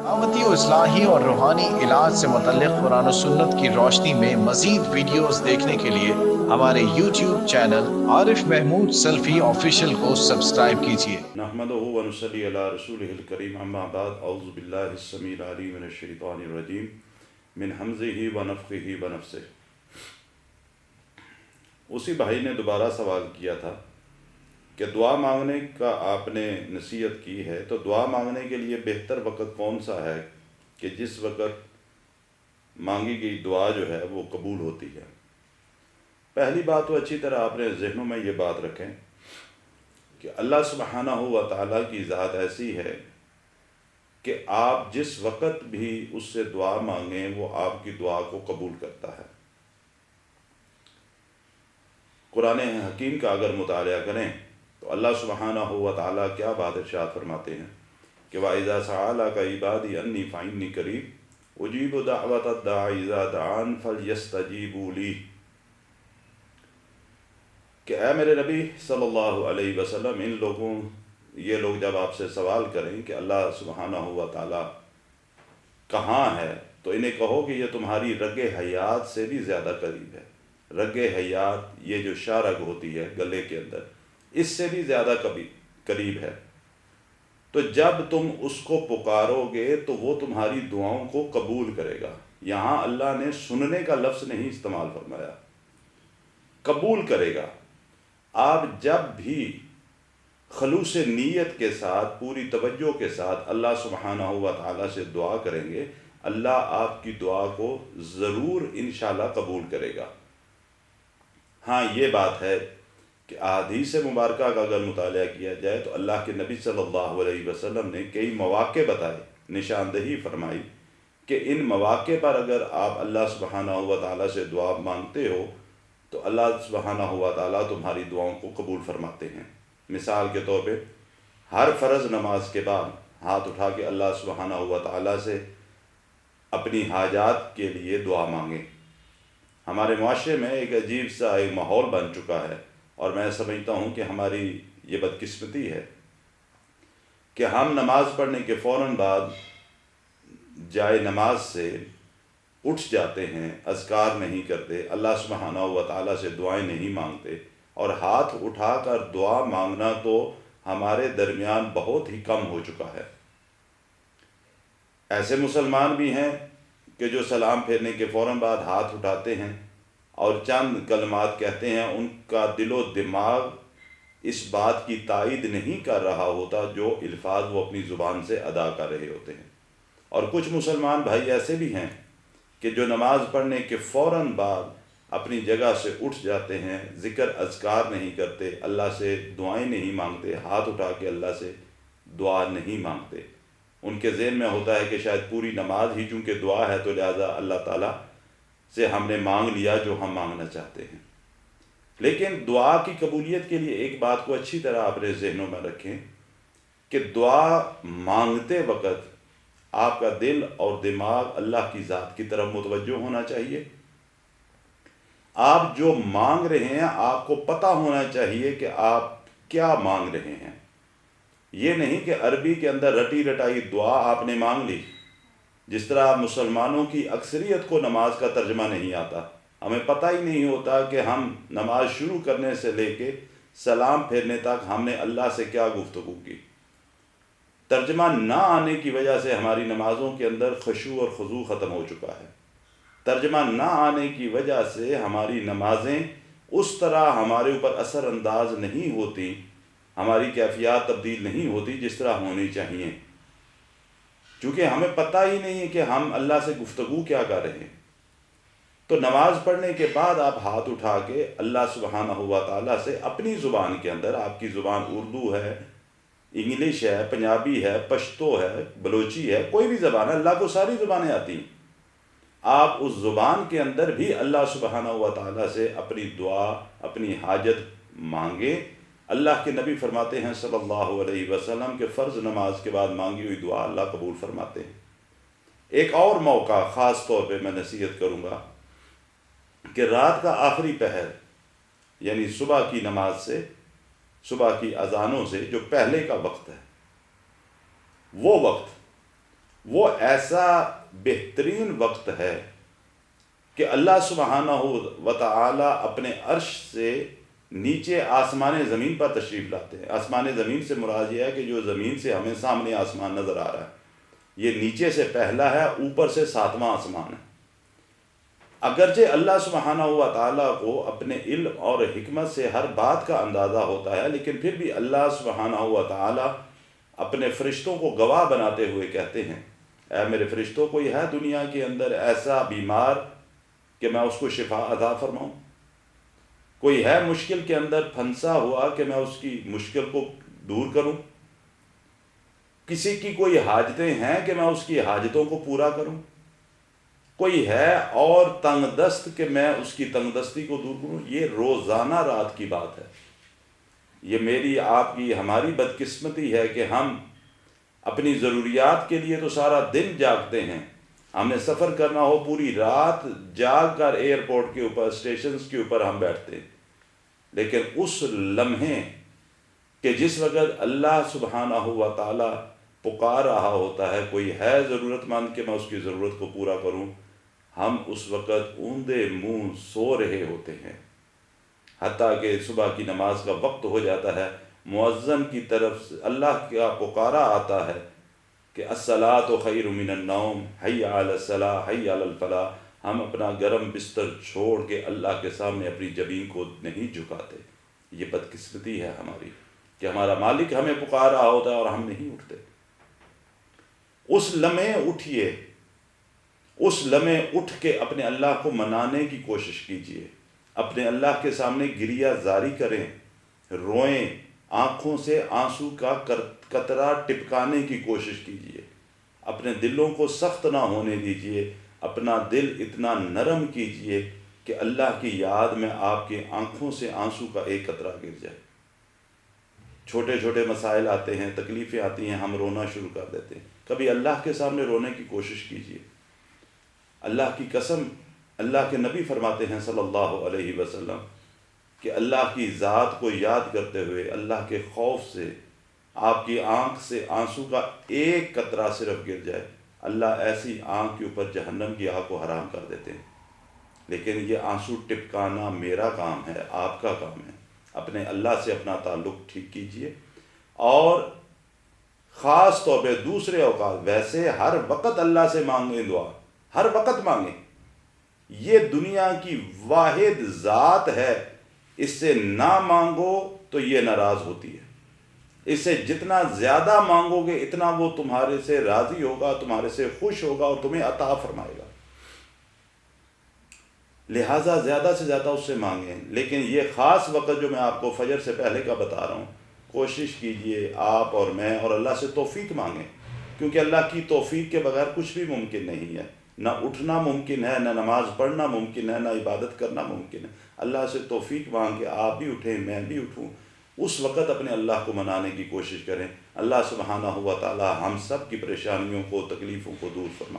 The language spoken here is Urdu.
دعوتی و اصلاحی اور روحانی علاج سے متعلق قرآن و سنت کی روشنی میں مزید ویڈیوز دیکھنے کے لیے ہمارے یوٹیوب چینل عارف محمود سلفی آفیشیل کو سبسکرائب کیجیے۔ نحمدہ و نصلی علی رسولہ الکریم، اما بعد، اعوذ باللہ السمیع العلیم من الشیطان الرجیم من حمزہ و نفخہ و نفثہ۔ اسی بھائی نے دوبارہ سوال کیا تھا کہ دعا مانگنے کا آپ نے نصیحت کی ہے، تو دعا مانگنے کے لیے بہتر وقت کون سا ہے کہ جس وقت مانگی گئی دعا جو ہے وہ قبول ہوتی ہے؟ پہلی بات تو اچھی طرح اپنے ذہنوں میں یہ بات رکھیں کہ اللہ سبحانہ و تعالیٰ کی ذات ایسی ہے کہ آپ جس وقت بھی اس سے دعا مانگیں وہ آپ کی دعا کو قبول کرتا ہے۔ قرآن حکیم کا اگر مطالعہ کریں تو اللہ سبحانہ و تعالیٰ کیا بات ارشاد فرماتے ہیں کہ وَإِذَا سَأَلَكَ عِبَادِي عَنِّي فَإِنِّي قَرِيبٌ أُجِيبُ دَعْوَةَ الدَّاعِ إِذَا دَعَانِ فَلْيَسْتَجِيبُوا لِي، کہ اے میرے نبی صلی اللہ علیہ وسلم، یہ لوگ جب آپ سے سوال کریں کہ اللہ سبحانہ و تعالیٰ کہاں ہے، تو انہیں کہو کہ یہ تمہاری رگ حیات سے بھی زیادہ قریب ہے۔ رگ حیات، یہ جو شاہ رگ ہوتی ہے گلے کے اندر، اس سے بھی زیادہ قریب ہے۔ تو جب تم اس کو پکارو گے تو وہ تمہاری دعاؤں کو قبول کرے گا۔ یہاں اللہ نے سننے کا لفظ نہیں استعمال فرمایا، قبول کرے گا۔ آپ جب بھی خلوص نیت کے ساتھ، پوری توجہ کے ساتھ اللہ سبحانہ و تعالیٰ سے دعا کریں گے، اللہ آپ کی دعا کو ضرور انشاءاللہ قبول کرے گا۔ ہاں، یہ بات ہے کہ احادیث مبارکہ کا اگر مطالعہ کیا جائے تو اللہ کے نبی صلی اللہ علیہ وسلم نے کئی مواقع بتائے، نشاندہی فرمائی کہ ان مواقع پر اگر آپ اللہ سبحانہ و تعالیٰ سے دعا مانگتے ہو تو اللہ سبحانہ و تعالیٰ تمہاری دعاؤں کو قبول فرماتے ہیں۔ مثال کے طور پہ ہر فرض نماز کے بعد ہاتھ اٹھا کے اللہ سبحانہ و تعالیٰ سے اپنی حاجات کے لیے دعا مانگیں۔ ہمارے معاشرے میں ایک عجیب سا ایک ماحول بن چکا ہے، اور میں سمجھتا ہوں کہ ہماری یہ بدقسمتی ہے کہ ہم نماز پڑھنے کے فوراً بعد جائے نماز سے اٹھ جاتے ہیں، اذکار نہیں کرتے، اللہ سبحانہ و تعالیٰ سے دعائیں نہیں مانگتے، اور ہاتھ اٹھا کر دعا مانگنا تو ہمارے درمیان بہت ہی کم ہو چکا ہے۔ ایسے مسلمان بھی ہیں کہ جو سلام پھیرنے کے فوراً بعد ہاتھ اٹھاتے ہیں اور چند کلمات کہتے ہیں، ان کا دل و دماغ اس بات کی تائید نہیں کر رہا ہوتا جو الفاظ وہ اپنی زبان سے ادا کر رہے ہوتے ہیں۔ اور کچھ مسلمان بھائی ایسے بھی ہیں کہ جو نماز پڑھنے کے فوراً بعد اپنی جگہ سے اٹھ جاتے ہیں، ذکر اذکار نہیں کرتے، اللہ سے دعائیں نہیں مانگتے، ہاتھ اٹھا کے اللہ سے دعا نہیں مانگتے۔ ان کے ذہن میں ہوتا ہے کہ شاید پوری نماز ہی چونکہ دعا ہے تو لہٰذا اللہ تعالیٰ سے ہم نے مانگ لیا جو ہم مانگنا چاہتے ہیں۔ لیکن دعا کی قبولیت کے لیے ایک بات کو اچھی طرح اپنے ذہنوں میں رکھیں کہ دعا مانگتے وقت آپ کا دل اور دماغ اللہ کی ذات کی طرف متوجہ ہونا چاہیے۔ آپ جو مانگ رہے ہیں آپ کو پتہ ہونا چاہیے کہ آپ کیا مانگ رہے ہیں۔ یہ نہیں کہ عربی کے اندر رٹی رٹائی دعا آپ نے مانگ لی، جس طرح مسلمانوں کی اکثریت کو نماز کا ترجمہ نہیں آتا۔ ہمیں پتہ ہی نہیں ہوتا کہ ہم نماز شروع کرنے سے لے کے سلام پھیرنے تک ہم نے اللہ سے کیا گفتگو کی۔ ترجمہ نہ آنے کی وجہ سے ہماری نمازوں کے اندر خشوع اور خضوع ختم ہو چکا ہے۔ ترجمہ نہ آنے کی وجہ سے ہماری نمازیں اس طرح ہمارے اوپر اثر انداز نہیں ہوتی، ہماری کیفیات تبدیل نہیں ہوتی جس طرح ہونی چاہیے، چونکہ ہمیں پتہ ہی نہیں ہے کہ ہم اللہ سے گفتگو کیا کر رہے ہیں۔ تو نماز پڑھنے کے بعد آپ ہاتھ اٹھا کے اللہ سبحانہ و تعالیٰ سے اپنی زبان کے اندر، آپ کی زبان اردو ہے، انگلش ہے، پنجابی ہے، پشتو ہے، بلوچی ہے، کوئی بھی زبان ہے، اللہ کو ساری زبانیں آتی ہیں، آپ اس زبان کے اندر بھی اللہ سبحانہ و تعالیٰ سے اپنی دعا، اپنی حاجت مانگیں۔ اللہ کے نبی فرماتے ہیں صلی اللہ علیہ وسلم کہ فرض نماز کے بعد مانگی ہوئی دعا اللہ قبول فرماتے ہیں۔ ایک اور موقع خاص طور پہ میں نصیحت کروں گا کہ رات کا آخری پہر، یعنی صبح کی نماز سے، صبح کی اذانوں سے جو پہلے کا وقت ہے، وہ وقت وہ ایسا بہترین وقت ہے کہ اللہ سبحانہ و تعالی اپنے عرش سے نیچے آسمان زمین پر تشریف لاتے ہیں۔ آسمان زمین سے مراد یہ ہے کہ جو زمین سے ہمیں سامنے آسمان نظر آ رہا ہے، یہ نیچے سے پہلا ہے، اوپر سے 7واں آسمان ہے۔ اگرچہ اللہ سبحانہ و تعالیٰ کو اپنے علم اور حکمت سے ہر بات کا اندازہ ہوتا ہے، لیکن پھر بھی اللہ سبحانہ و تعالیٰ اپنے فرشتوں کو گواہ بناتے ہوئے کہتے ہیں، اے میرے فرشتوں، کوئی ہے دنیا کے اندر ایسا بیمار کہ میں اس کو شفا عطا فرماؤں؟ کوئی ہے مشکل کے اندر پھنسا ہوا کہ میں اس کی مشکل کو دور کروں؟ کسی کی کوئی حاجتیں ہیں کہ میں اس کی حاجتوں کو پورا کروں؟ کوئی ہے اور تنگ دست کہ میں اس کی تنگ دستی کو دور کروں؟ یہ روزانہ رات کی بات ہے۔ یہ میری، آپ کی، ہماری بدقسمتی ہے کہ ہم اپنی ضروریات کے لیے تو سارا دن جاگتے ہیں، ہم نے سفر کرنا ہو پوری رات جاگ کر ایئرپورٹ کے اوپر، اسٹیشنز کے اوپر ہم بیٹھتے ہیں، لیکن اس لمحے کہ جس وقت اللہ سبحانہ و تعالیٰ پکار رہا ہوتا ہے، کوئی ہے ضرورت مند کہ میں اس کی ضرورت کو پورا کروں، ہم اس وقت اوندے منہ سو رہے ہوتے ہیں، حتیٰ کہ صبح کی نماز کا وقت ہو جاتا ہے، مؤذن کی طرف سے اللہ کا پکارا آتا ہے کہ الصلاۃ خیر من النوم، حی علی الصلاۃ، حی علی الفلاح۔ ہم اپنا گرم بستر چھوڑ کے اللہ کے سامنے اپنی جبین کو نہیں جھکاتے۔ یہ بدقسمتی ہے ہماری کہ ہمارا مالک ہمیں پکار رہا ہوتا ہے اور ہم نہیں اٹھتے۔ اس لمحے اٹھیے، اس لمحے اٹھ کے اپنے اللہ کو منانے کی کوشش کیجیے، اپنے اللہ کے سامنے گریہ زاری کریں، روئیں، آنکھوں سے آنسو کا قطرہ ٹپکانے کی کوشش کیجیے، اپنے دلوں کو سخت نہ ہونے دیجیے، اپنا دل اتنا نرم کیجیے کہ اللہ کی یاد میں آپ کی آنکھوں سے آنسو کا ایک قطرہ گر جائے۔ چھوٹے چھوٹے مسائل آتے ہیں، تکلیفیں آتی ہیں، ہم رونا شروع کر دیتے ہیں۔ کبھی اللہ کے سامنے رونے کی کوشش کیجیے۔ اللہ کی قسم، اللہ کے نبی فرماتے ہیں صلی اللہ علیہ وسلم کہ اللہ کی ذات کو یاد کرتے ہوئے، اللہ کے خوف سے آپ کی آنکھ سے آنسو کا ایک قطرہ صرف گر جائے، اللہ ایسی آنکھ کے اوپر جہنم کی آگ کو حرام کر دیتے ہیں۔ لیکن یہ آنسو ٹپکانا میرا کام ہے، آپ کا کام ہے۔ اپنے اللہ سے اپنا تعلق ٹھیک کیجیے، اور خاص طور پہ دوسرے اوقات، ویسے ہر وقت اللہ سے مانگیں دعا، ہر وقت مانگیں۔ یہ دنیا کی واحد ذات ہے، اس سے نہ مانگو تو یہ ناراض ہوتی ہے، اس سے جتنا زیادہ مانگو گے اتنا وہ تمہارے سے راضی ہوگا، تمہارے سے خوش ہوگا اور تمہیں عطا فرمائے گا۔ لہٰذا زیادہ سے زیادہ اس سے مانگیں۔ لیکن یہ خاص وقت جو میں آپ کو فجر سے پہلے کا بتا رہا ہوں، کوشش کیجئے آپ اور میں اور اللہ سے توفیق مانگیں، کیونکہ اللہ کی توفیق کے بغیر کچھ بھی ممکن نہیں ہے۔ نہ اٹھنا ممکن ہے، نہ نماز پڑھنا ممکن ہے، نہ عبادت کرنا ممکن ہے۔ اللہ سے توفیق مانگ کے آپ بھی اٹھیں، میں بھی اٹھوں، اس وقت اپنے اللہ کو منانے کی کوشش کریں۔ اللہ سبحانہ و تعالی ہم سب کی پریشانیوں کو، تکلیفوں کو دور فرمائے۔